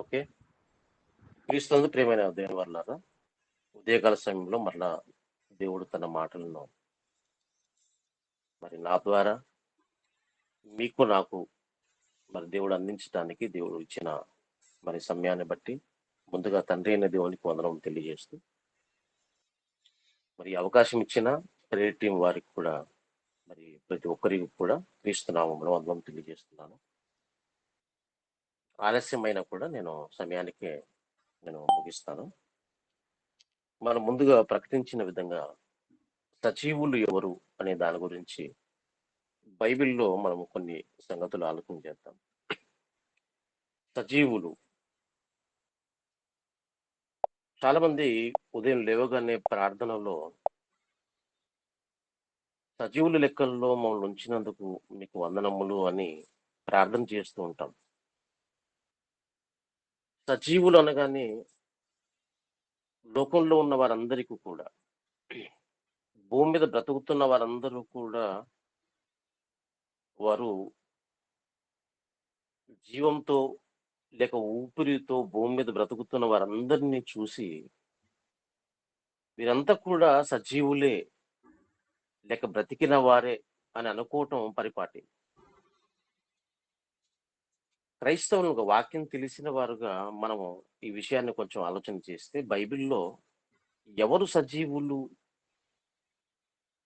Okay. క్రీస్తునందు ప్రియమైన దేవుని వర్లారా, ఉదయకాల సమయంలో మరలా దేవుడు తన మాటలను మరి నా ద్వారా మీకు నాకు మరి దేవుడు అందించడానికి దేవుడు ఇచ్చిన మరి సమయాన్ని బట్టి ముందుగా తండ్రి అయిన దేవునికి వందనం తెలియజేస్తూ, మరి అవకాశం ఇచ్చిన ప్రేయర్ టీం వారికి కూడా మరి ప్రతి ఒక్కరికి కూడా క్రీస్తు నామములో వందనం తెలియజేస్తున్నాను. ఆలస్యమైనా కూడా నేను సమయానికే ముగిస్తాను. మనం ముందుగా ప్రకటించిన విధంగా సజీవులు ఎవరు అనే దాని గురించి బైబిల్‌లో మనము కొన్ని సంగతులు ఆలోచన చేద్దాం. సజీవులు చాలా మంది ఉదయం లేవగానే ప్రార్థనలో సజీవుల లెక్కల్లో మమ్మల్ని ఉంచినందుకు మీకు వందనములు అని ప్రార్థన చేస్తూ ఉంటాం. సజీవులు అనగానే లోకంలో ఉన్న వారందరికీ కూడా, భూమి మీద బ్రతుకుతున్న వారందరూ కూడా వారు జీవంతో లేక ఊపిరితో భూమి మీద బ్రతుకుతున్న వారందరినీ చూసి వీరంతా కూడా సజీవులే లేక బ్రతికిన వారే అని అనుకోవటం పరిపాటి. క్రైస్తవులుగా వాక్యం తెలిసిన వారుగా మనము ఈ విషయాన్ని కొంచెం ఆలోచన చేస్తే బైబిల్‌లో ఎవరు సజీవులు,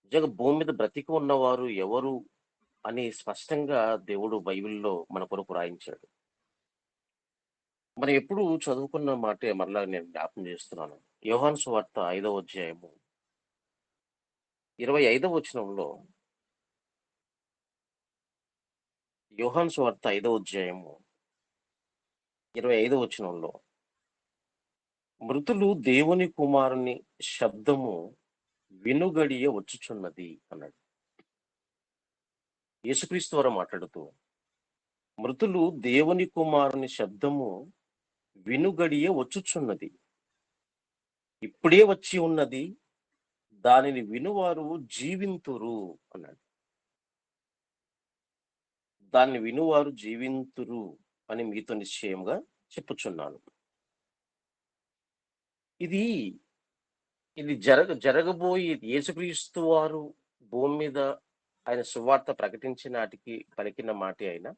నిజంగా భూమి మీద బ్రతికి ఉన్నవారు ఎవరు అని స్పష్టంగా దేవుడు బైబిల్‌లో మన కొరకు రాయించాడు. మనం ఎప్పుడు చదువుకున్న మాటే మరలా నేను జ్ఞాపకం చేస్తున్నాను. యోహాను సువార్త 5వ అధ్యాయము 25వ వచనంలో, యోహాను సువార్త 5వ అధ్యాయము 25వ వచనంలో, మృతులు దేవుని కుమారుని శబ్దము వినుగడియ వచ్చుచున్నది అన్నాడు. యేసుక్రీస్తు వారు మాట్లాడుతూ, మృతులు దేవుని కుమారుని శబ్దము వినుగడియ వచ్చుచున్నది, ఇప్పుడే వచ్చి ఉన్నది, దానిని వినువారు జీవింతురు అన్నాడు. దాన్ని వినువారు జీవింతురు అని మీతో నిశ్చయంగా చెప్పుచున్నాను. ఇది ఇది జరగబోయే యేసుక్రీస్తు వారు భూమి మీద ఆయన సువార్త ప్రకటించిన నాటికి పలికిన మాటే అయినా,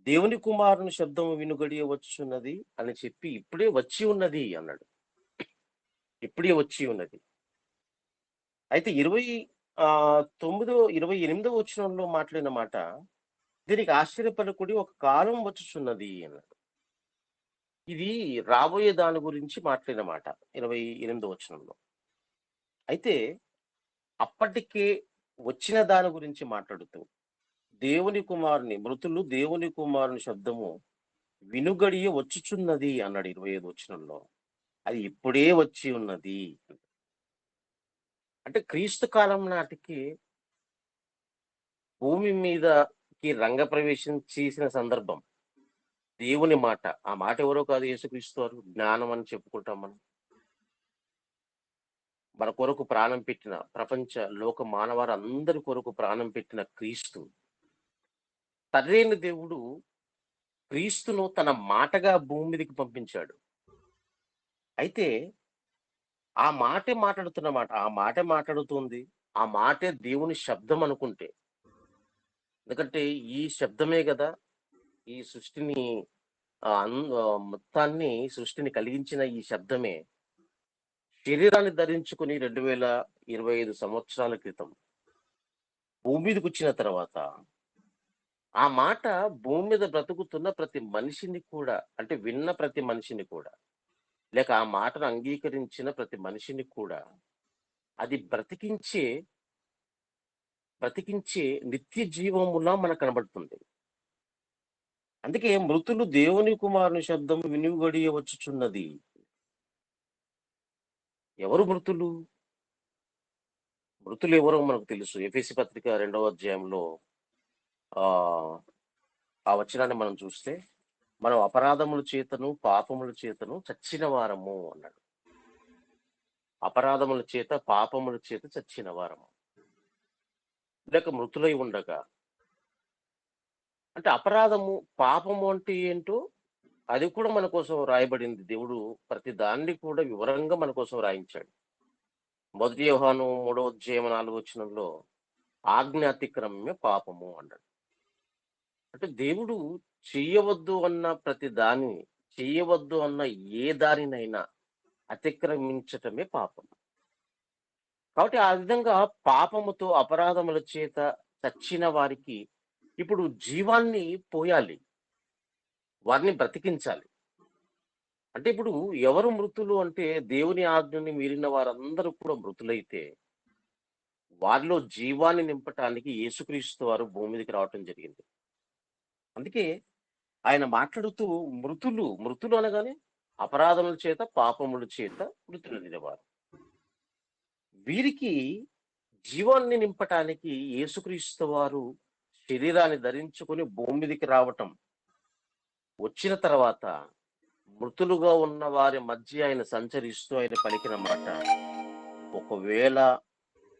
దేవుని కుమారుని శబ్దం వినుగడియ వచ్చుచున్నది అని చెప్పి ఇప్పుడే వచ్చి ఉన్నది అన్నాడు. ఇప్పుడే వచ్చి ఉన్నది. అయితే 28వ వచనంలో మాట్లాడిన మాట, దీనికి ఆశ్చర్యపడకుడి, ఒక కాలం వచ్చుచున్నది అన్నాడు. ఇది రాబోయే దాని గురించి మాట్లాడిన మాట 28వ వచనంలో. అయితే అప్పటికే వచ్చిన దాని గురించి మాట్లాడుతూ, మృతులు దేవుని కుమారుని శబ్దము వినుగడియ వచ్చుచున్నది అన్నాడు 25వ వచనంలో. అది ఇప్పుడే వచ్చి ఉన్నది. అంటే క్రీస్తు కాలం నాటికి భూమి మీదకి రంగప్రవేశం చేసిన సందర్భం. దేవుని మాట. ఆ మాట ఎవరో కాదు, యేసుక్రీస్తు వారు. జ్ఞానం అని చెప్పుకుంటాం మనం. మన కొరకు ప్రాణం పెట్టిన, ప్రపంచ లోక మానవారందరి కొరకు ప్రాణం పెట్టిన క్రీస్తు. తండ్రైన దేవుడు క్రీస్తును తన మాటగా భూమి మీదకి పంపించాడు. అయితే ఆ మాటే మాట్లాడుతున్న మాట. ఆ మాటే మాట్లాడుతుంది. ఆ మాటే దేవుని శబ్దం అనుకుంటే. ఎందుకంటే ఈ శబ్దమే గదా ఈ సృష్టిని మొత్తాన్ని సృష్టిని కలిగించిన ఈ శబ్దమే శరీరాన్ని ధరించుకొని 2025 సంవత్సరాల క్రితం భూమి మీదకొచ్చిన తర్వాత, ఆ మాట భూమి మీద బ్రతుకుతున్న ప్రతి మనిషిని కూడా, అంటే విన్న ప్రతి మనిషిని కూడా, లేక ఆ మాటను అంగీకరించిన ప్రతి మనిషిని కూడా అది బ్రతికించే నిత్య జీవములా మనకు కనబడుతుంది. అందుకే మృతులు దేవుని కుమారుని శబ్దం వినుగడియ వచ్చుచున్నది. ఎవరు మృతులు? మృతులు ఎవరో మనకు తెలుసు. ఎఫెసీ పత్రిక 2వ అధ్యాయంలో ఆహ్, ఆ వచనాన్ని మనం చూస్తే, మనం అపరాధముల చేతను, పాపముల చేతను చచ్చిన వారము అన్నాడు. అపరాధముల చేత, పాపముల చేత చచ్చిన వారము. లేక మృతులై ఉండగా. అంటే అపరాధము, పాపము అంటే ఏంటో అది కూడా మన కోసం రాయబడింది. దేవుడు ప్రతి దాన్ని కూడా వివరంగా మన కోసం రాయించాడు. మొదటి యోహాను 3:4 ఆజ్ఞ అతిక్రమమే పాపము అన్నాడు. అంటే దేవుడు చెయ్యవద్దు అన్న ప్రతి దానిని, చెయ్యవద్దు అన్న ఏ దానినైనా అతిక్రమించటమే పాపం. కాబట్టి ఆ విధంగా పాపముతో అపరాధముల చేత చచ్చిన వారికి ఇప్పుడు జీవాన్ని పోయాలి. వారిని బ్రతికించాలి. అంటే ఇప్పుడు ఎవరు మృతులు అంటే దేవుని ఆజ్ఞని మీరిన వారందరూ కూడా మృతులైతే, వారిలో జీవాన్ని నింపటానికి యేసుక్రీస్తు వారు భూమి మీదకి రావటం జరిగింది. అందుకే ఆయన మాట్లాడుతూ మృతులు అనగానే అపరాధముల చేత, పాపముల చేత మృతులైనవారు. వీరికి జీవాన్ని నింపటానికి యేసుక్రీస్తు వారు శరీరాన్ని ధరించుకొని భూమి మీదకి రావటం, వచ్చిన తర్వాత మృతులుగా ఉన్న వారి మధ్య ఆయన సంచరిస్తూ ఆయన పలికిన మాట, ఒకవేళ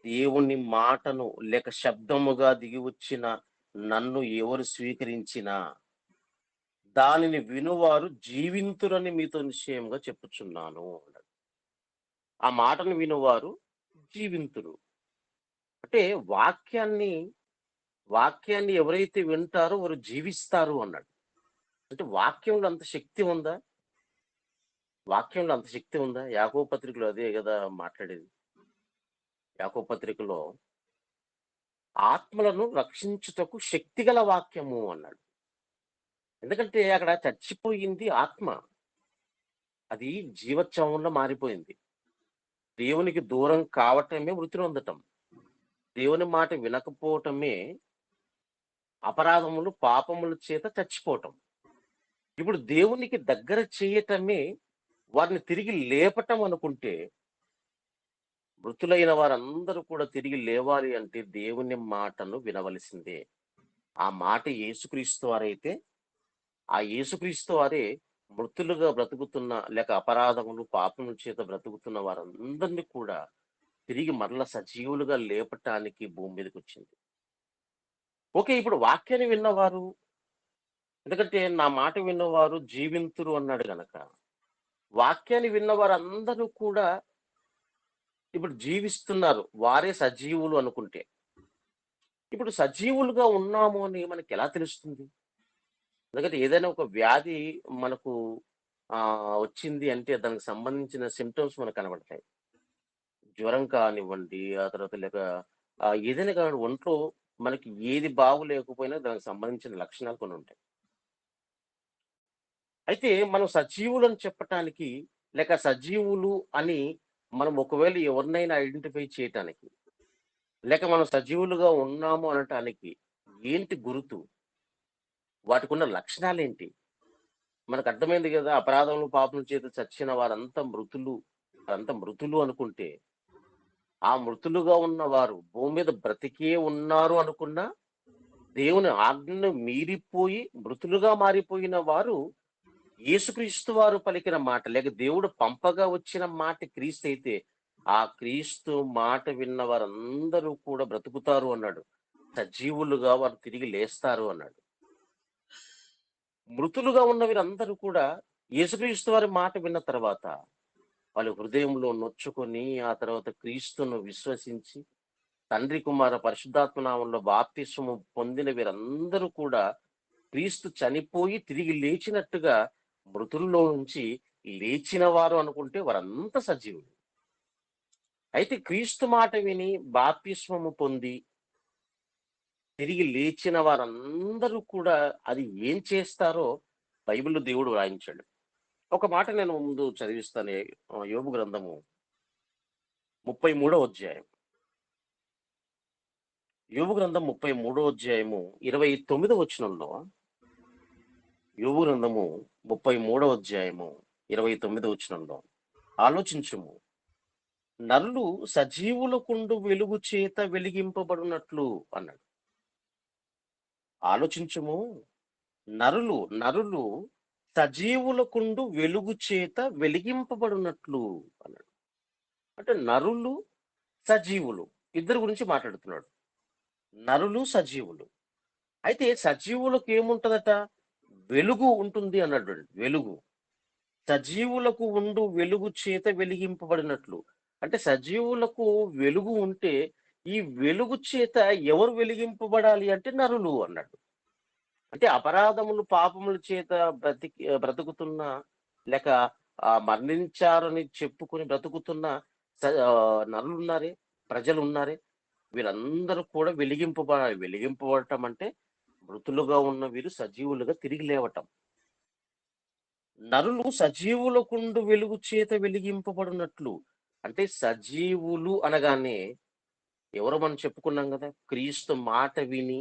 దేవుని మాటను లేక శబ్దముగా దిగి వచ్చిన నన్ను ఎవరు స్వీకరించినా దానిని వినువారు జీవింతురని మీతో నిశ్చయంగా చెప్పుచున్నాను అన్నాడు. ఆ మాటను వినువారు జీవింతురు. అంటే వాక్యాన్ని వాక్యాన్ని ఎవరైతే వింటారో వారు జీవిస్తారు అన్నాడు. అంటే వాక్యంలో అంత శక్తి ఉందా? వాక్యంలో అంత శక్తి ఉందా? యాకోబు పత్రికలో అదే గదా మాట్లాడేది. యాకోబు పత్రికలో ఆత్మలను రక్షించుటకు శక్తిగల వాక్యము అన్నాడు. ఎందుకంటే అక్కడ చచ్చిపోయింది ఆత్మ. అది జీవచ్ఛవంలా మారిపోయింది. దేవునికి దూరం కావటమే మృతి నొందటం. దేవుని మాట వినకపోవటమే అపరాధములు, పాపముల చేత చచ్చిపోవటం. ఇప్పుడు దేవునికి దగ్గర చేయటమే వారిని తిరిగి లేపటం అనుకుంటే, మృతులైన వారందరూ కూడా తిరిగి లేవాలి అంటే దేవుని మాటను వినవలసిందే. ఆ మాట యేసుక్రీస్తు వారైతే, ఆ యేసుక్రీస్తు వారే మృతులుగా బ్రతుకుతున్న లేక అపరాధములు, పాపముల చేత బ్రతుకుతున్న వారందరిని కూడా తిరిగి మరల సజీవులుగా లేపటానికి భూమి మీదకొచ్చింది. ఓకే. ఇప్పుడు వాక్యాన్ని విన్నవారు, ఎందుకంటే నా మాట విన్నవారు జీవింతురు అన్నాడు గనక, వాక్యాన్ని విన్న వారందరూ కూడా ఇప్పుడు జీవిస్తున్నారు. వారే సజీవులు అనుకుంటే. ఇప్పుడు సజీవులుగా ఉన్నాము అని మనకెలా తెలుస్తుంది? ఎందుకంటే ఏదైనా ఒక వ్యాధి మనకు వచ్చింది అంటే దానికి సంబంధించిన సింప్టమ్స్ మనకు కనబడతాయి. జ్వరం కానివ్వండి, ఆ తర్వాత లేక ఏదైనా కానివ్వండి ఒంట్లో మనకి ఏది బాగోలేకపోయినా దానికి సంబంధించిన లక్షణాలు కొన్ని ఉంటాయి. అయితే మనం సజీవులని చెప్పటానికి, లేక సజీవులు అని మనం ఒకవేళ ఎవరినైనా ఐడెంటిఫై చేయటానికి, లేక మనం సజీవులుగా ఉన్నాము అనటానికి ఏంటి గురుతు? వాటికున్న లక్షణాలేంటి? మనకు అర్థమైంది గదా! అపరాధములు, పాపముల చేత చచ్చిన వారంతా మృతులు అనుకుంటే, ఆ మృతులుగా ఉన్నవారు భూమి మీద బ్రతికే ఉన్నారు అనుకున్నా, దేవుని ఆజ్ఞను మీరిపోయి మృతులుగా మారిపోయిన వారు యేసుక్రీస్తు వారు పలికిన మాట, లేక దేవుడు పంపగా వచ్చిన మాట క్రీస్తయితే, ఆ క్రీస్తు మాట విన్న వారందరూ కూడా బ్రతుకుతారు అన్నాడు. సజీవులుగా వారు తిరిగి లేస్తారు అన్నాడు. మృతులుగా ఉన్న వీరందరూ కూడా యేసుక్రీస్తు వారి మాట విన్న తర్వాత, వాళ్ళు హృదయంలో నొచ్చుకొని, ఆ తర్వాత క్రీస్తును విశ్వసించి, తండ్రి, కుమార, పరిశుద్ధాత్మ నామంలో బాప్తిస్మము పొందిన వీరందరూ కూడా క్రీస్తు చనిపోయి తిరిగి లేచినట్టుగా మృతుల్లో నుంచి లేచిన వారు అనుకుంటే వారంతా సజీవులు. అయితే క్రీస్తు మాట విని బాప్తిస్మము పొంది తిరిగి లేచిన వారందరూ కూడా అది ఏం చేస్తారో బైబిల్‌లో దేవుడు రాయించాడు. ఒక మాట నేను ముందు చదివిస్తాను. యోబు గ్రంథము 33వ అధ్యాయం. యోబు గ్రంథం 33వ అధ్యాయము 29వ వచనంలో, యోబు గ్రంథము 33వ అధ్యాయము 29వ వచనంలో, ఆలోచించుము, నరులు సజీవులకుండు వెలుగు చేత వెలిగింపబడినట్లు అన్నాడు. ఆలోచించుము, నరులు సజీవులకుండు వెలుగు చేత వెలిగింపబడినట్లు అన్నాడు. అంటే నరులు, సజీవులు ఇద్దరి గురించి మాట్లాడుతున్నాడు. నరులు, సజీవులు. అయితే సజీవులకు ఏముంటదట? వెలుగు ఉంటుంది అన్నాడు. వెలుగు సజీవులకు ఉండు వెలుగు చేత వెలిగింపబడినట్లు. అంటే సజీవులకు వెలుగు ఉంటే, ఈ వెలుగు చేత ఎవరు వెలిగింపబడాలి అంటే నరులు అన్నాడు. అంటే అపరాధములు, పాపముల చేత బ్రతుకుతున్న లేక మరణించారని చెప్పుకొని బ్రతుకుతున్న నరులున్నారే, ప్రజలున్నారే, వీళ్ళందరూ కూడా వెలిగింపబడాలి. వెలిగింపబడటం అంటే మృతులుగా ఉన్న వీరు సజీవులుగా తిరిగి లేవటం. నరులు సజీవులకుండు వెలుగు చేత వెలిగింపబడినట్లు. అంటే సజీవులు అనగానే ఎవరో మనం చెప్పుకున్నాం గదా! క్రీస్తు మాట విని,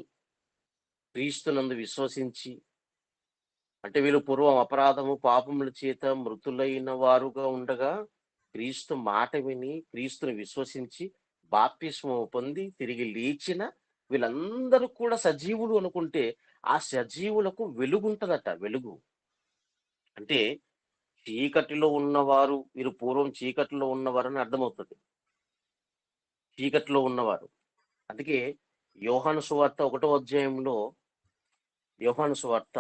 క్రీస్తునందు విశ్వసించి, అంటే వీళ్ళు పూర్వం అపరాధము, పాపముల చేత మృతులైన వారుగా ఉండగా, క్రీస్తు మాట విని, క్రీస్తుని విశ్వసించి, బాప్తిస్మము పొంది, తిరిగి లేచిన వీళ్ళందరూ కూడా సజీవులు అనుకుంటే, ఆ సజీవులకు వెలుగుంటదట వెలుగు. అంటే చీకటిలో ఉన్నవారు, వీరు పూర్వం చీకటిలో ఉన్నవారని అర్థమవుతది. చీకటిలో ఉన్నవారు. అందుకే యోహాను సువార్త యోహాను సువార్త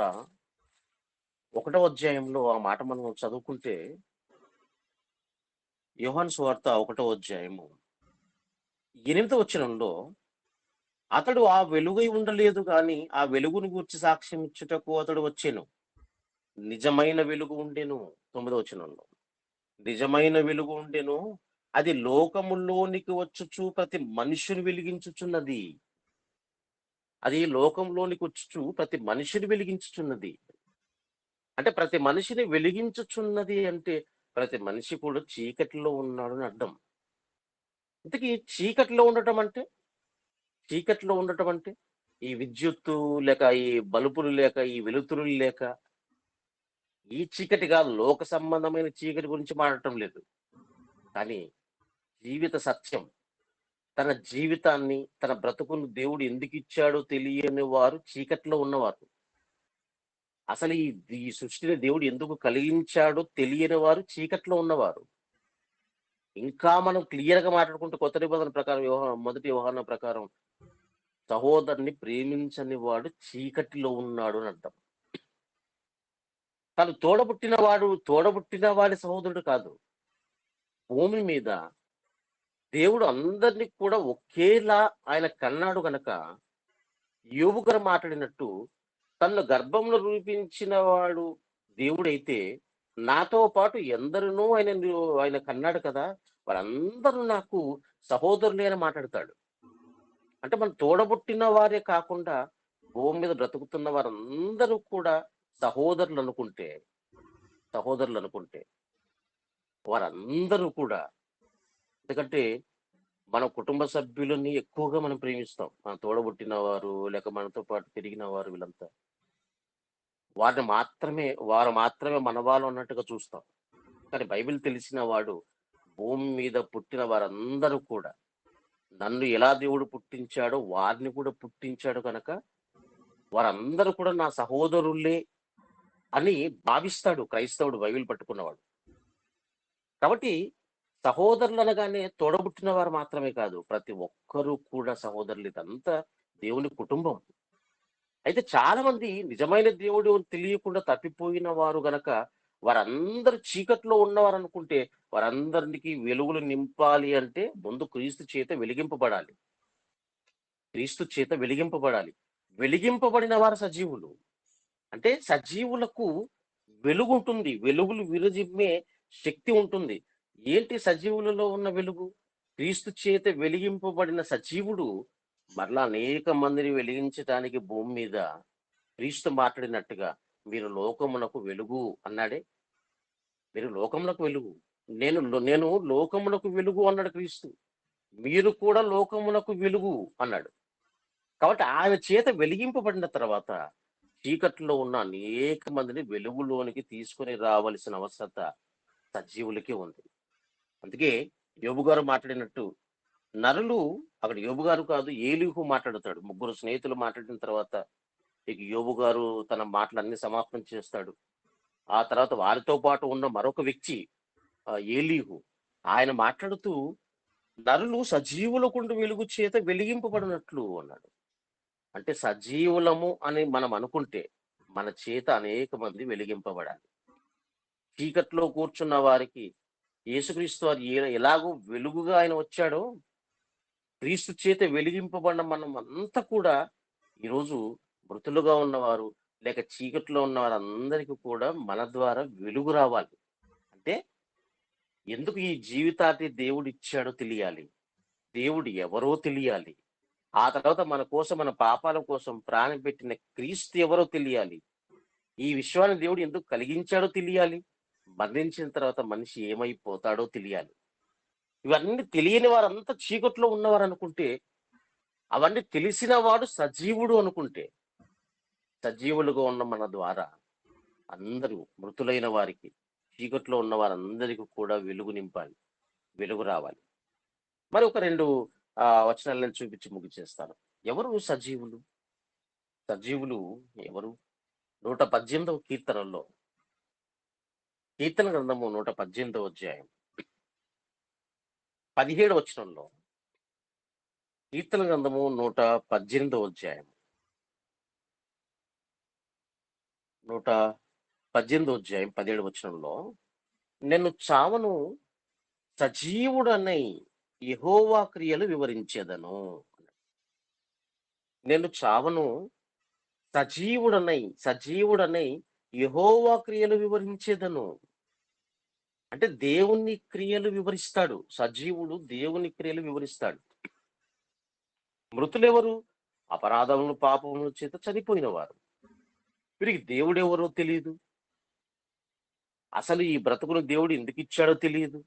ఒకటో అధ్యాయంలో ఆ మాట మనం చదువుకుంటే, యోహాను సువార్త ఒకటో అధ్యాయము 8వ వచనంలో, అతడు ఆ వెలుగై ఉండలేదు గాని, ఆ వెలుగును గూర్చి సాక్ష్యం ఇచ్చుటకు అతడు వచ్చెను. నిజమైన వెలుగు ఉండెను. 9వ వచనంలో. నిజమైన వెలుగు ఉండెను. అది లోకములోనికి వచ్చుచు ప్రతి మనుష్యుని వెలిగించుచున్నది. అది లోకంలోనికి వచ్చుచు ప్రతి మనిషిని వెలిగించుచున్నది. అంటే ప్రతి మనిషిని వెలిగించుచున్నది అంటే, ప్రతి మనిషి కూడా చీకటిలో ఉన్నాడు అని అర్థం. ఇంతకీ చీకటిలో ఉండటం అంటే, ఈ విద్యుత్తు లేక, ఈ బల్బులు లేక, ఈ వెలుతురులు లేక, ఈ చీకటి కాదు. లోక సంబంధమైన చీకటి గురించి మాట్లాడటం లేదు. కానీ జీవిత సత్యం, తన జీవితాన్ని, తన బ్రతుకును దేవుడు ఎందుకిచ్చాడో తెలియని వారు చీకటిలో ఉన్నవారు. అసలు ఈ సృష్టిని దేవుడు ఎందుకు కలిగించాడో తెలియని వారు చీకటిలో ఉన్నవారు. ఇంకా మనం క్లియర్‌గా మాట్లాడుకుంటే కొత్త నిబంధన ప్రకారం మొదటి యోహాను ప్రకారం సహోదరుని ప్రేమించని వాడు చీకటిలో ఉన్నాడు అని అర్థం. తను తోడబుట్టిన వాడి సహోదరుడు కాదు. భూమి మీద దేవుడు అందరిని కూడా ఒకేలా ఆయన కన్నాడు గనక, యోబు గారు మాట్లాడినట్టు, తన్ను గర్భంలో రూపించిన వాడు దేవుడైతే, నాతో పాటు ఎందరినో ఆయన కన్నాడు కదా! వారందరూ నాకు సహోదరులే అని మాట్లాడతాడు. అంటే మనం తోడబుట్టిన వారే కాకుండా, భూమి మీద బ్రతుకుతున్న వారందరూ కూడా సహోదరులనుకుంటే, సహోదరులనుకుంటే వారందరూ కూడా, ఎందుకంటే మన కుటుంబ సభ్యులని ఎక్కువగా మనం ప్రేమిస్తాం. మన తోడబుట్టిన వారు, లేక మనతో పాటు పెరిగిన వారు వీళ్ళంతా. వారు మాత్రమే మనవాళ్ళు అన్నట్టుగా చూస్తాం. కానీ బైబిల్ తెలిసిన వాడు, భూమి మీద పుట్టిన వారందరూ కూడా, నన్ను ఎలా దేవుడు పుట్టించాడో వారిని కూడా పుట్టించాడు కనుక, వారందరూ కూడా నా సహోదరులే అని భావిస్తాడు క్రైస్తవుడు, బైబిల్ పట్టుకున్నవాడు. కాబట్టి సహోదరులనగానే తోడబుట్టిన వారు మాత్రమే కాదు, ప్రతి ఒక్కరూ కూడా సహోదరులు. ఇదంతా దేవుని కుటుంబం. అయితే చాలా మంది నిజమైన దేవుడు తెలియకుండా తప్పిపోయిన వారు గనక, వారందరూ చీకట్లో ఉన్నవారనుకుంటే, వారందరికి వెలుగులు నింపాలి అంటే ముందు క్రీస్తు చేత వెలిగింపబడాలి. క్రీస్తు చేత వెలిగింపబడాలి. వెలిగింపబడిన వారు సజీవులు. అంటే సజీవులకు వెలుగుంటుంది. వెలుగులు విరజిమ్మే శక్తి ఉంటుంది. ఏంటి సజీవులలో ఉన్న వెలుగు? క్రీస్తు చేత వెలిగింపబడిన సజీవుడు మరలా అనేక మందిని వెలిగించటానికి భూమి మీద క్రీస్తు మాట్లాడినట్టుగా, మీరు లోకమునకు వెలుగు అన్నాడే. మీరు లోకమునకు వెలుగు. నేను లోకమునకు వెలుగు అన్నాడు క్రీస్తు. మీరు కూడా లోకమునకు వెలుగు అన్నాడు. కాబట్టి ఆయన చేత వెలిగింపబడిన తర్వాత చీకట్లో ఉన్న అనేక మందిని వెలుగులోనికి తీసుకొని రావలసిన అవసరత సజీవులకే ఉంది. అందుకే యోబు గారు మాట్లాడినట్టు, నరులు, అక్కడ యోబు గారు కాదు, ఏలీహు మాట్లాడుతాడు. ముగ్గురు స్నేహితులు మాట్లాడిన తర్వాత ఇక యోబు గారు తన మాటలన్నీ సమాప్తం చేస్తాడు. ఆ తర్వాత వారితో పాటు ఉన్న మరొక వ్యక్తి ఏలీహు, ఆయన మాట్లాడుతూ, నరులు సజీవులకుండు వెలుగు చేత వెలిగింపబడినట్లు అన్నాడు. అంటే సజీవులము అని మనం అనుకుంటే, మన చేత అనేక మంది వెలిగింపబడాలి. చీకట్లో కూర్చున్న వారికి యేసుక్రీస్తు వారు ఎలాగో వెలుగుగా ఆయన వచ్చాడో, క్రీస్తు చేత వెలిగింపబడిన మనం అంతా కూడా ఈరోజు మృతులుగా ఉన్నవారు, లేక చీకట్లో ఉన్న వారందరికీ కూడా మన ద్వారా వెలుగు రావాలి. అంటే ఎందుకు ఈ జీవితాన్ని దేవుడు ఇచ్చాడో తెలియాలి. దేవుడు ఎవరో తెలియాలి. ఆ తర్వాత మన కోసం, మన పాపాల కోసం ప్రాణం పెట్టిన క్రీస్తు ఎవరో తెలియాలి. ఈ విశ్వాన్ని దేవుడు ఎందుకు కలిగించాడో తెలియాలి. మరణించిన తర్వాత మనిషి ఏమైపోతాడో తెలియాలి. ఇవన్నీ తెలియని వారంతా చీకట్లో ఉన్నవారనుకుంటే, అవన్నీ తెలిసిన వాడు సజీవుడు అనుకుంటే, సజీవులుగా ఉన్న మన ద్వారా అందరూ మృతులైన వారికి, చీకట్లో ఉన్న వారందరికీ కూడా వెలుగు నింపాలి. వెలుగు రావాలి. మరి ఒక 2 వచనాలు నేను చూపించి ముగించేస్తాను. ఎవరు సజీవులు? సజీవులు ఎవరు? 118వ కీర్తనలో, కీర్తన గ్రంథము 118వ అధ్యాయం 17 వచనంలో, కీర్తన గ్రంథము 118వ అధ్యాయం 118వ అధ్యాయం 17 వచనంలో, నేను చావను సజీవుడనై యెహోవా క్రియలు వివరించెదను. నేను చావను సజీవుడనై యెహోవా క్రియలు వివరించెదను. అంటే దేవుని క్రియలు వివరిస్తాడు. సజీవుడు దేవుని క్రియలు వివరిస్తాడు. మృతులెవరు? అపరాధములు, పాపముల చేత చనిపోయిన వారు. వీరికి దేవుడెవరో తెలీదు. అసలు ఈ బ్రతుకును దేవుడు ఎందుకిచ్చాడో తెలీదు.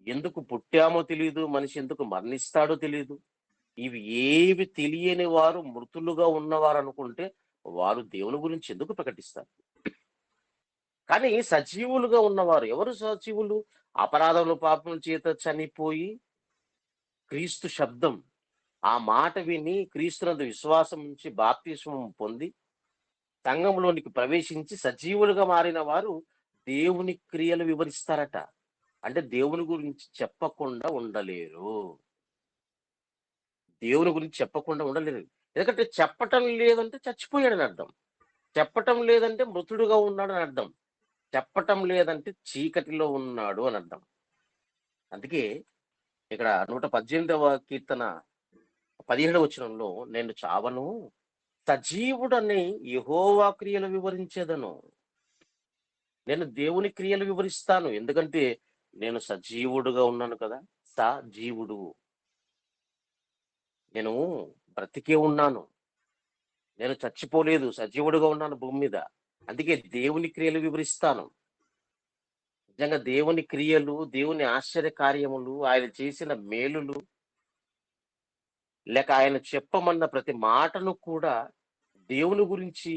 ఎందుకు పుట్టామో తెలీదు. మనిషి ఎందుకు మరణిస్తాడో తెలీదు. ఇవి ఏవి తెలియని వారు మృతులుగా ఉన్నవారనుకుంటే, వారు దేవుని గురించి ఎందుకు ప్రకటిస్తారు? కానీ సజీవులుగా ఉన్నవారు ఎవరు సజీవులు? అపరాధములు, పాపముల చేత చనిపోయి క్రీస్తు శబ్దం, ఆ మాట విని క్రీస్తునందు విశ్వాసం ఉంచి బాప్తిస్మం పొంది సంఘంలోనికి ప్రవేశించి సజీవులుగా మారిన వారు దేవుని క్రియలు వివరిస్తారట. అంటే దేవుని గురించి చెప్పకుండా ఉండలేరు. దేవుని గురించి చెప్పకుండా ఉండలేరు. ఎందుకంటే చెప్పటం లేదంటే చచ్చిపోయాడని అర్థం. చెప్పటం లేదంటే మృతుడుగా ఉన్నాడని అర్థం. చెప్పటం లేదంటే చీకటిలో ఉన్నాడు అని అర్థం. అందుకే ఇక్కడ 118వ కీర్తన 17వ వచనంలో, నేను చావను సజీవుడని యెహోవా క్రియలు వివరించెదను. నేను దేవుని క్రియలు వివరిస్తాను. ఎందుకంటే నేను సజీవుడుగా ఉన్నాను కదా! సజీవుడు. నేను బ్రతికే ఉన్నాను. నేను చచ్చిపోలేదు. సజీవుడుగా ఉన్నాను భూమి మీద. అందుకే దేవుని క్రియలు వివరిస్తాను. నిజంగా దేవుని క్రియలు, దేవుని ఆశ్చర్య కార్యములు, ఆయన చేసిన మేలులు, లేక ఆయన చెప్పమన్న ప్రతి మాటను కూడా దేవుని గురించి,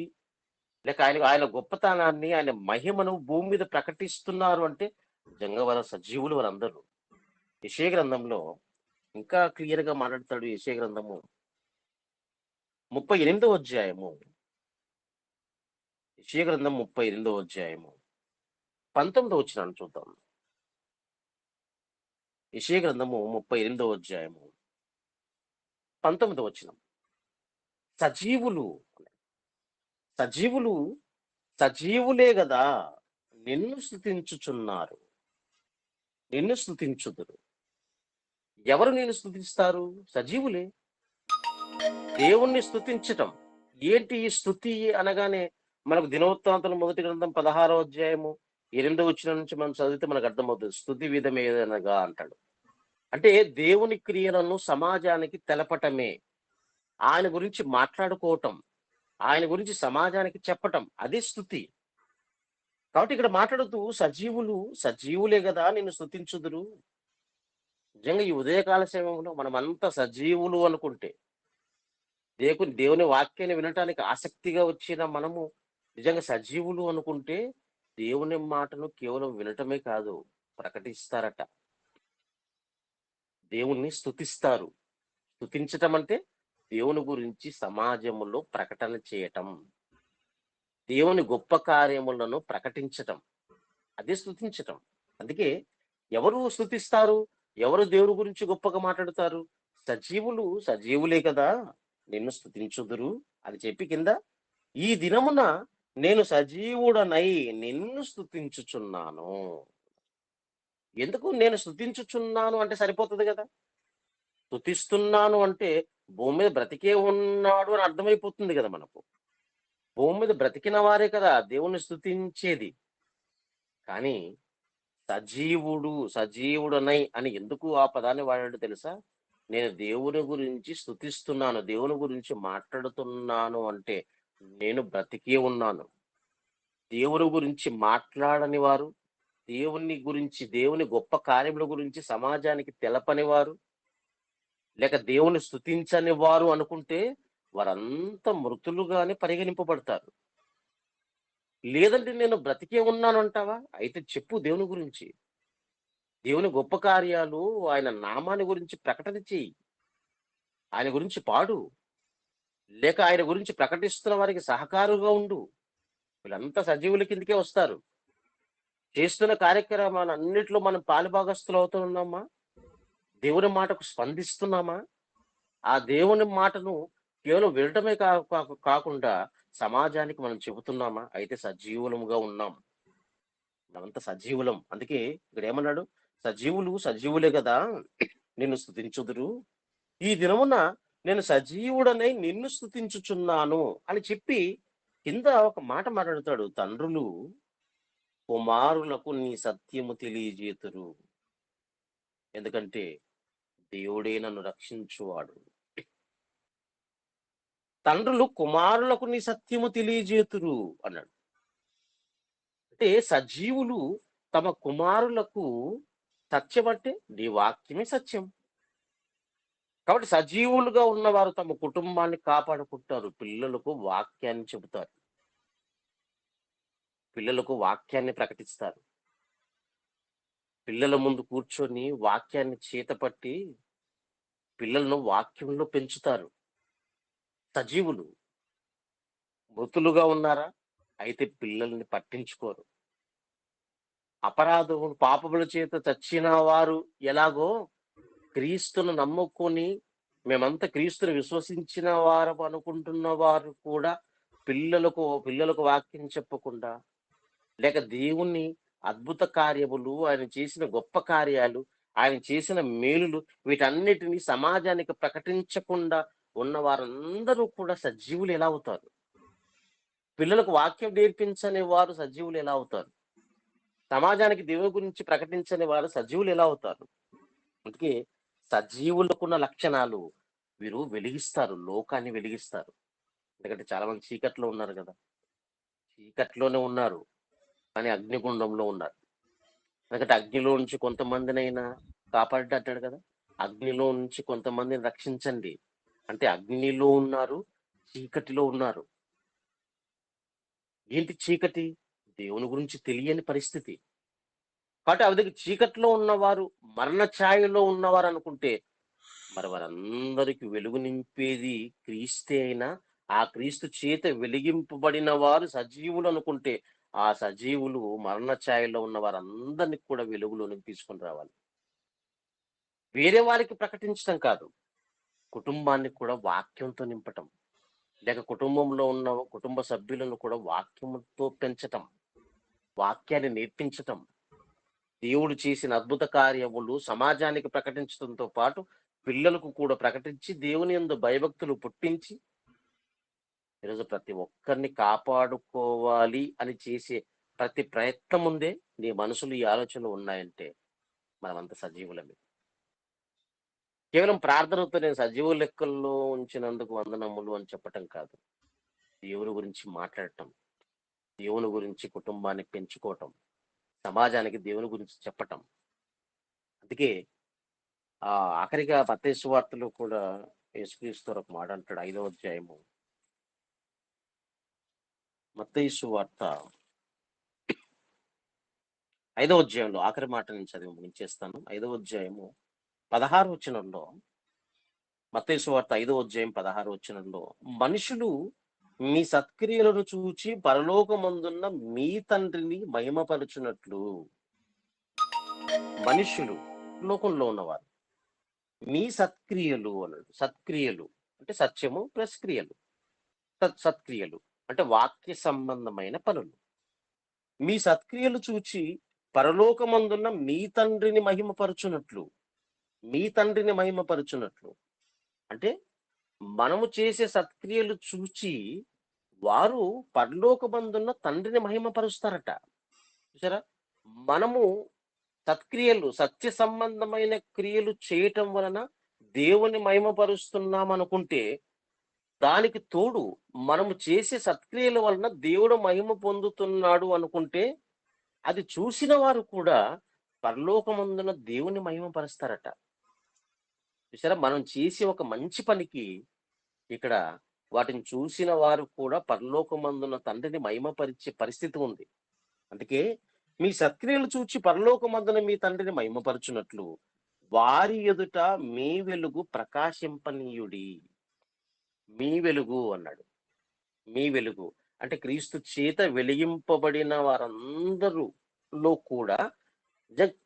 లేక ఆయన ఆయన గొప్పతనాన్ని, ఆయన మహిమను భూమి మీద ప్రకటిస్తున్నారు అంటే నిజంగా వారు సజీవులు వారందరూ. యెషయా గ్రంథంలో ఇంకా క్లియర్‌గా మాట్లాడతాడు. యెషయా గ్రంథము 38వ అధ్యాయము. యెషయా గ్రంథం 38వ అధ్యాయము 19వ వచనాన్ని చూద్దాం. యెషయా గ్రంథము 38వ అధ్యాయము 19వ వచనం. సజీవులు, సజీవులు సజీవులే గదా! నిన్ను స్తుతించుచున్నారు. నిన్ను స్తుతించుదురు. ఎవరు నిన్ను స్తుతిస్తారు? సజీవులే. దేవుణ్ణి స్తుతించటం. ఏంటి ఈ స్తుతి అనగానే మనకు దినవృత్తాంతం మొదటి గ్రంథం 16వ అధ్యాయము 8వ వచనం నుంచి మనం చదివితే మనకు అర్థమవుతుంది. స్తుతి విధమేదనగా అంటాడు. అంటే దేవుని క్రియలను సమాజానికి తెలపటమే. ఆయన గురించి మాట్లాడుకోవటం. ఆయన గురించి సమాజానికి చెప్పటం. అది స్తుతి. కాబట్టి ఇక్కడ మాట్లాడుతూ సజీవులే గదా! నిన్ను స్తుతించుదురు. నిజంగా ఈ ఉదయకాల సమయంలో మనమంతా సజీవులు అనుకుంటే, దేవుని వాక్యాన్ని వినటానికి ఆసక్తిగా వచ్చిన మనము నిజంగా సజీవులు అనుకుంటే, దేవుని మాటను కేవలం వినటమే కాదు, ప్రకటిస్తారట. దేవుణ్ణి స్తుతిస్తారు. స్తుతించటం అంటే దేవుని గురించి సమాజములో ప్రకటన చేయటం. దేవుని గొప్ప కార్యములను ప్రకటించటం. అదే స్తుతించటం. అందుకే ఎవరు స్తుతిస్తారు? ఎవరు దేవుని గురించి గొప్పగా మాట్లాడుతారు? సజీవులే కదా! నిన్ను స్తుతించుదురు అని చెప్పి కింద ఈ దినమున నేను సజీవుడనై నిన్ను స్తుతించుచున్నాను. ఎందుకు నేను స్తుతించుచున్నాను అంటే సరిపోతది గదా! స్తుతిస్తున్నాను అంటే భూమి మీద బ్రతికే ఉన్నాడు అని అర్థమైపోతుంది గదా మనకు. భూమి మీద బ్రతికిన వారే కదా దేవుణ్ణి స్తుతించేది. కానీ సజీవుడనై అని ఎందుకు ఆ పదాన్ని వాడాడో తెలుసా? నేను దేవుని గురించి స్తుతిస్తున్నాను. దేవుని గురించి మాట్లాడుతున్నాను అంటే నేను బ్రతికే ఉన్నాను. దేవుని గురించి మాట్లాడని వారు, దేవుని గురించి, దేవుని గొప్ప కార్యముల గురించి సమాజానికి తెలపని వారు, లేక దేవుని స్తుతించని వారు అనుకుంటే వారంతా మృతులుగానే పరిగణింపబడతారు. లేదంటే నేను బ్రతికే ఉన్నానంటావా? అయితే చెప్పు దేవుని గురించి. దేవుని గొప్ప కార్యాలు, ఆయన నామాన్ని గురించి ప్రకటన చెయ్యి. ఆయన గురించి పాడు. లేక ఆయన గురించి ప్రకటిస్తున్న వారికి సహకారుగా ఉండు. వీళ్ళంతా సజీవుల కిందకే వస్తారు. చేస్తున్న కార్యక్రమాలన్నిట్లో మనం పాలుభాగస్తులవుతున్నామా? దేవుని మాటకు స్పందిస్తున్నామా? ఆ దేవుని మాటను కేవలం వినటమే కాకుండా సమాజానికి మనం చెబుతున్నామా? అయితే సజీవులముగా ఉన్నాం. మనమంతా సజీవులం. అందుకే ఇక్కడేమన్నాడు? సజీవులు సజీవులే గదా! నిన్ను స్తుతించుదురు. ఈ దినమున నేను సజీవుడనై నిన్ను స్తుతించుచున్నాను అని చెప్పి కింద ఒక మాట మాట్లాడతాడు. తండ్రులు కుమారులకు నీ సత్యము తెలియజేతురు. ఎందుకంటే దేవుడే నన్ను రక్షించువాడు. తండ్రులు కుమారులకు నీ సత్యము తెలియజేతురు అన్నాడు. అంటే సజీవులు తమ కుమారులకు సత్యం అంటే నీ వాక్యమే సత్యం. కాబట్టి సజీవులుగా ఉన్నవారు తమ కుటుంబాన్ని కాపాడుకుంటారు. పిల్లలకు వాక్యాన్ని చెబుతారు. పిల్లలకు వాక్యాన్ని ప్రకటిస్తారు. పిల్లల ముందు కూర్చొని వాక్యాన్ని చేతపట్టి పిల్లలను వాక్యంలో పెంచుతారు. సజీవులు. మృతులుగా ఉన్నారా? అయితే పిల్లల్ని పట్టించుకోరు. అపరాధములు, పాపముల చేత చచ్చిన వారు ఎలాగో క్రీస్తును నమ్ముకొని మేమంతా క్రీస్తుని విశ్వసించిన వారం అనుకుంటున్న వారు కూడా పిల్లలకు వాక్యం చెప్పకుండా, లేక దేవుని అద్భుత కార్యములు, ఆయన చేసిన గొప్ప కార్యాలు, ఆయన చేసిన మేలులు వీటన్నిటిని సమాజానికి ప్రకటించకుండా ఉన్న వారందరూ కూడా సజీవులు ఎలా అవుతారు? పిల్లలకు వాక్యం నేర్పించని వారు సజీవులు ఎలా అవుతారు? సమాజానికి దేవుని గురించి ప్రకటించని వారు సజీవులు ఎలా అవుతారు? అందుకే సజీవులకున్న లక్షణాలు వీరు వెలిగిస్తారు. లోకాన్ని వెలిగిస్తారు. ఎందుకంటే చాలా మంది చీకట్లో ఉన్నారు గదా! చీకట్లోనే ఉన్నారు. కానీ అగ్నిగుండంలో ఉన్నారు. ఎందుకంటే అగ్నిలో నుంచి కొంతమందినైనా కాపాడండి అంటాడు కదా! అగ్నిలో నుంచి కొంతమందిని రక్షించండి. అంటే అగ్నిలో ఉన్నారు, చీకటిలో ఉన్నారు. ఏంటి చీకటి? దేవుని గురించి తెలియని పరిస్థితి. కాబట్టి అది చీకట్లో ఉన్నవారు, మరణ ఛాయలో ఉన్నవారనుకుంటే, మరి వారందరికి వెలుగు నింపేది క్రీస్తే అయినా, ఆ క్రీస్తు చేత వెలిగింపబడిన వారు సజీవులనుకుంటే, ఆ సజీవులు మరణ ఛాయలో ఉన్న వారందరిని కూడా వెలుగులోనికి తీసుకొని రావాలి. వేరే వారికి ప్రకటించటం కాదు. కుటుంబాన్ని కూడా వాక్యంతో నింపటం. లేక కుటుంబంలో ఉన్న కుటుంబ సభ్యులను కూడా వాక్యముతో పెంచటం. వాక్యాన్ని నేర్పించటం. దేవుడు చేసిన అద్భుత కార్యములు సమాజానికి ప్రకటించడంతో పాటు పిల్లలకు కూడా ప్రకటించి దేవుని యందు భయభక్తులు పుట్టించి ఈరోజు ప్రతి ఒక్కరిని కాపాడుకోవాలి అని చేసే ప్రతి ప్రయత్నం ముందే నీ మనసులో ఈ ఆలోచనలు ఉన్నాయంటే మనమంతా సజీవులమే. కేవలం ప్రార్థనతో నేను సజీవ లెక్కల్లో ఉంచినందుకు వందనములు అని చెప్పటం కాదు. దేవుని గురించి మాట్లాడటం, దేవుని గురించి కుటుంబాన్ని పెంచుకోవటం, సమాజానికి దేవుని గురించి చెప్పటం. అందుకే ఆఖరిగా మత్తయి సువార్తలో కూడా యేసుక్రీస్తు ఒక మాట అంటాడు. 5వ అధ్యాయము మత్తయి సువార్త 5వ అధ్యాయంలో ఆఖరి మాట నేను చదివి ముగించేస్తాను. 5వ అధ్యాయము 16 వచనంలో, మత్తయి సువార్త 5వ అధ్యాయం 16 వచనంలో, మనుషులు మీ సత్క్రియలను చూచి పరలోకమందున్న మీ తండ్రిని మహిమపరచునట్లు, మనుషులు లోకంలో ఉన్నవారు మీ సత్క్రియలు అన్నాడు. సత్క్రియలు అంటే సత్యము ప్లస్ క్రియలు. సత్క్రియలు. అంటే వాక్య సంబంధమైన పనులు. మీ సత్క్రియలు చూచి పరలోకమందున్న మీ తండ్రిని మహిమపరచునట్లు, మీ తండ్రిని మహిమపరచునట్లు. అంటే మనము చేసే సత్క్రియలు చూచి వారు పరలోకమందున్న తండ్రిని మహిమపరుస్తారట. చూసారా? మనము సత్క్రియలు, సత్య సంబంధమైన క్రియలు చేయటం వలన దేవుని మహిమపరుస్తున్నాం అనుకుంటే, దానికి తోడు మనము చేసే సత్క్రియల వలన దేవుడు మహిమ పొందుతున్నాడు అనుకుంటే, అది చూసిన వారు కూడా పరలోకమందున దేవుని మహిమపరుస్తారట. చూసారా? మనం చేసే ఒక మంచి పనికి ఇక్కడ వాటిని చూసిన వారు కూడా పరలోకమందున తండ్రిని మహిమపరిచే పరిస్థితి ఉంది. అందుకే మీ సత్క్రియలు చూచి పరలోకమందున మీ తండ్రిని మహిమపరచునట్లు వారి ఎదుట మీ వెలుగు ప్రకాశింపనీయుడి. మీ వెలుగు అన్నాడు. మీ వెలుగు అంటే క్రీస్తు చేత వెలిగింపబడిన వారందరూలో కూడా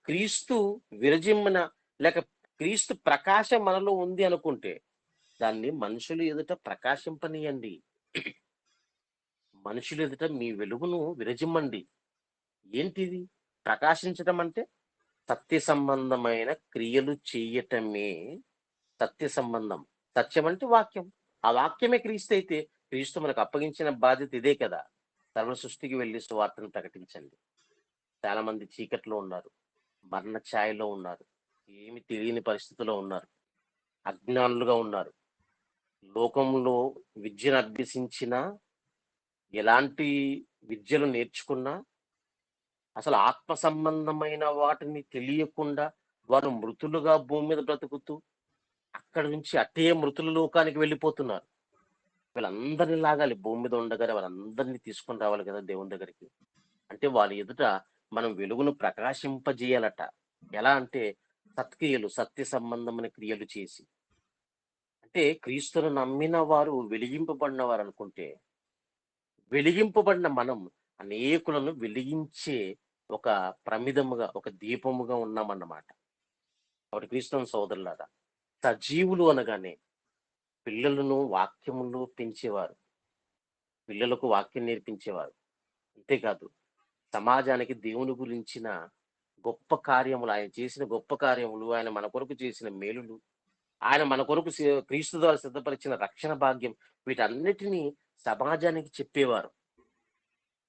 క్రీస్తు విరజిమ్మన లేక క్రీస్తు ప్రకాశం మనలో ఉంది అనుకుంటే దాన్ని మనుషుల ఎదుట ప్రకాశింపనీయండి. మనుషుల ఎదుట మీ వెలుగును విరజిమ్మండి. ఏంటిది ప్రకాశించటం అంటే? సత్య సంబంధమైన క్రియలు చేయటమే సత్య సంబంధం. సత్యం అంటే వాక్యం. ఆ వాక్యమే క్రీస్తు అయితే, క్రీస్తు మనకు అప్పగించిన బాధ్యత ఇదే కదా! సర్వ సృష్టికి వెళ్లి సువార్తను ప్రకటించండి. చాలా మంది చీకట్లో ఉన్నారు, మరణ ఛాయలో ఉన్నారు, ఏమి తెలియని పరిస్థితిలో ఉన్నారు, అజ్ఞానులుగా ఉన్నారు. లోకంలో విద్యను అభ్యసించినా, ఎలాంటి విద్యలు నేర్చుకున్నా, అసలు ఆత్మ సంబంధమైన వాటిని తెలియకుండా వారు మృతులుగా భూమి మీద బ్రతుకుతూ అక్కడి నుంచి అట్టే మృతుల లోకానికి వెళ్ళిపోతున్నారు. వీళ్ళందరిని లాగాలి, భూమి మీద ఉండగానే వాళ్ళందరినీ తీసుకొని రావాలి కదా దేవుని దగ్గరికి. అంటే వాళ్ళ ఎదుట మనం వెలుగును ప్రకాశింపజేయాలట. ఎలా అంటే సత్క్రియలు, సత్య సంబంధమైన క్రియలు చేసి. అంటే క్రీస్తును నమ్మిన వారు వెలిగింపబడిన వారు అనుకుంటే, వెలిగింపబడిన మనం అనేకులను వెలిగించే ఒక ప్రమిదముగా, ఒక దీపముగా ఉన్నామన్నమాట. కాబట్టి క్రీస్తుని సోదరులారా, సజీవులు అనగానే పిల్లలను వాక్యములో పెంచేవారు, పిల్లలకు వాక్యం నేర్పించేవారు. అంతేకాదు సమాజానికి దేవుని గురించిన గొప్ప కార్యములు, ఆయన చేసిన గొప్ప కార్యములు, ఆయన మన కొరకు చేసిన మేలులు, ఆయన మన కొరకు క్రీస్తు ద్వారా సిద్ధపరిచిన రక్షణ భాగ్యం, వీటన్నిటినీ సమాజానికి చెప్పేవారు.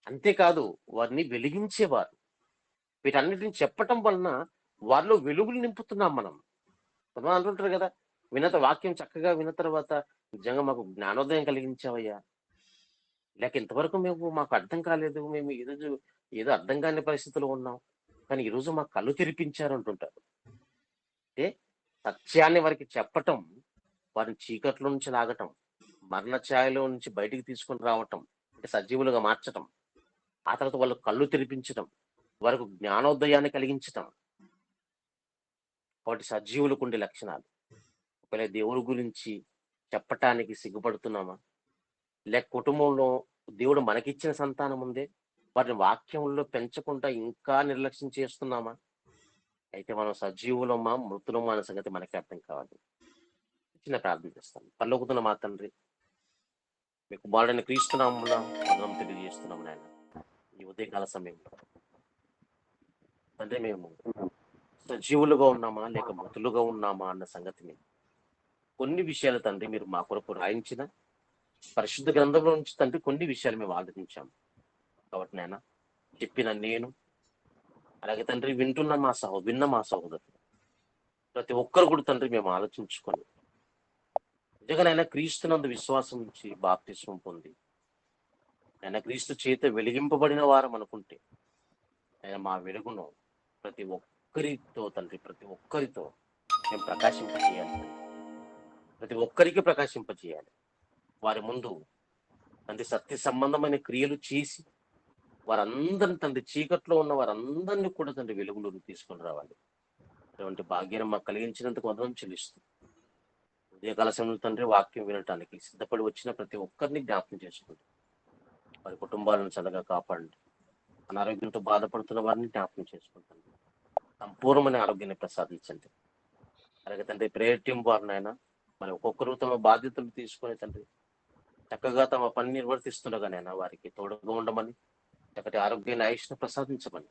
అంతేకాదు వారిని వెలిగించేవారు. వీటన్నిటిని చెప్పటం వలన వారిలో వెలుగులు నింపుతున్నాం మనం. కొంతమంది అంటుంటారు కదా, వాక్యం చక్కగా విన్న తర్వాత నిజంగా మాకు జ్ఞానోదయం కలిగించావయ్యా, లేక ఇంతవరకు మాకు అర్థం కాలేదు, మేము ఈరోజు ఏదో అర్థం కాని పరిస్థితిలో ఉన్నాం, కానీ ఈరోజు మాకు కళ్ళు తెరిపించారు అంటుంటారు. అంటే సత్యాన్ని వారికి చెప్పటం, వారిని చీకట్లో నుంచి లాగటం, మరణ ఛాయలో నుంచి బయటికి తీసుకొని రావటం, అంటే సజీవులుగా మార్చటం, ఆ తర్వాత వాళ్ళ కళ్ళు తెరిపించటం, వారికి జ్ఞానోదయాన్ని కలిగించటం. కాబట్టి సజీవులకు ఉండే లక్షణాలు. ఒకవేళ దేవుడి గురించి చెప్పటానికి సిగ్గుపడుతున్నామా, లేక కుటుంబంలో దేవుడు మనకిచ్చిన సంతానం ఉందే, వాటిని వాక్యంలో పెంచకుండా ఇంకా నిర్లక్ష్యం చేస్తున్నామా? అయితే మనం సజీవులమా, మృతులమా అనే సంగతి మనకి అర్థం కావాలి. చిన్న ప్రార్థన చేస్తాను. పరలోకమున్న మా తండ్రి, మీ కుమారుడైన క్రీస్తు నామమున వందనం తెలియజేస్తున్నాం నాయన. ఈ ఉదయకాల సమయంలో అంటే మేము సజీవులుగా ఉన్నామా, లేక మృతులుగా ఉన్నామా అన్న సంగతిని కొన్ని విషయాలు తండ్రి మీరు మా కొరకు రాయించిన పరిశుద్ధ గ్రంథంలో నుంచి తండ్రి కొన్ని విషయాలు మేము ఆలోచించాము. కాబట్టి నాయన చెప్పిన నేను, అలాగే తండ్రి విన్న మా సహోదరులు ప్రతి ఒక్కరు కూడా తండ్రి మేము ఆలోచించుకొని నిజంగానైనా క్రీస్తునందు విశ్వాసం నుంచి బాప్తిస్మం పొంది ఆయన క్రీస్తు చేత వెలిగింపబడిన వారం అనుకుంటే ఆయన మా వెలుగును ప్రతి ఒక్కరితో తండ్రి, ప్రతి ఒక్కరితో మేము ప్రకాశింపజేయాలి. ప్రతి ఒక్కరికి ప్రకాశింపజేయాలి. వారి ముందు తండ్రి సత్య సంబంధమైన క్రియలు చేసి వారందరిని తండ్రి, చీకట్లో ఉన్న వారందరినీ కూడా తండ్రి వెలుగులోకి తీసుకొని రావాలి. అటువంటి భాగ్యం మాకు కలిగించినందుకు వందనం చెల్లిస్తూ ఉదయకాల సమయంలో తండ్రి వాక్యం వినటానికి సిద్ధపడి వచ్చిన ప్రతి ఒక్కరిని జ్ఞాపకం చేసుకుంటూ వారి కుటుంబాలను చల్లగా కాపాడండి. అనారోగ్యంతో బాధపడుతున్న వారిని జ్ఞాపకం చేసుకుంటాను. సంపూర్ణమైన ఆరోగ్యాన్ని ప్రసాదించండి. అలాగే తండ్రి ప్రేయర్ టీం వారినైనా మరి ఒక్కొక్కరు తమ బాధ్యతలు తీసుకుని తండ్రి చక్కగా తమ పని నిర్వర్తిస్తుండగానైనా వారికి తోడుగా ఉండమని, చక్కటి ఆరోగ్యాన్ని ఆయుష్ను ప్రసాదించమని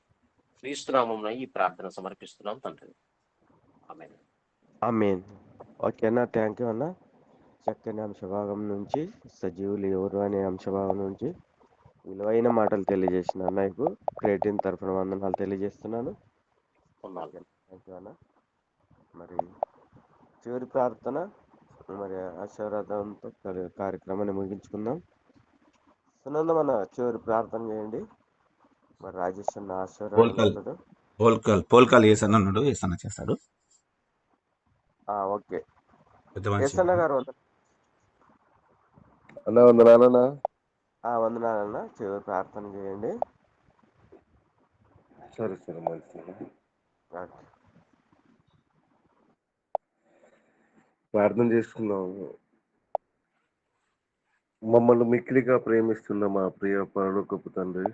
క్రీస్తునామమున ఈ ప్రార్థన సమర్పిస్తున్నాం తండ్రి. ఆమేన్. ఆమేన్. ఓకే అన్న, థ్యాంక్ యూ అన్న. చక్కని అంశభాగం నుంచి, సజీవులు ఎవరు అనే అంశభాగం నుంచి విలువైన మాటలు తెలియజేసిన అన్నయ్యకు క్రియేటివ్ తరఫున వందనాలు తెలియజేస్తున్నాను. వందనాలు. థ్యాంక్ యూ అన్న. మరి చివరి ప్రార్థన, మరి ఆశీర్వాదంతో కార్యక్రమాన్ని ముగించుకుందాం. సునంద మన చివరి ప్రార్థన చేయండి. మరి రాజేష్ అన్న ఆశీర్వాదం ఇస్తాడు. పోల్కాల్ ఏసన్న ఉన్నాడు, ఏసన్న చేస్తాడు. ఓకే, పెద్ద మనిషి. ఏసన్న గారు అన్న వందనాలన్నా. వందనాలన్న. చివరి ప్రార్థన చేయండి. సరే సరే, మంచిది. ఓకే. ప్రార్థన చేసుకుందాము. మమ్మల్ని మిక్కిలిగా ప్రేమిస్తున్న మా ప్రియ పరలోకపు తండ్రి,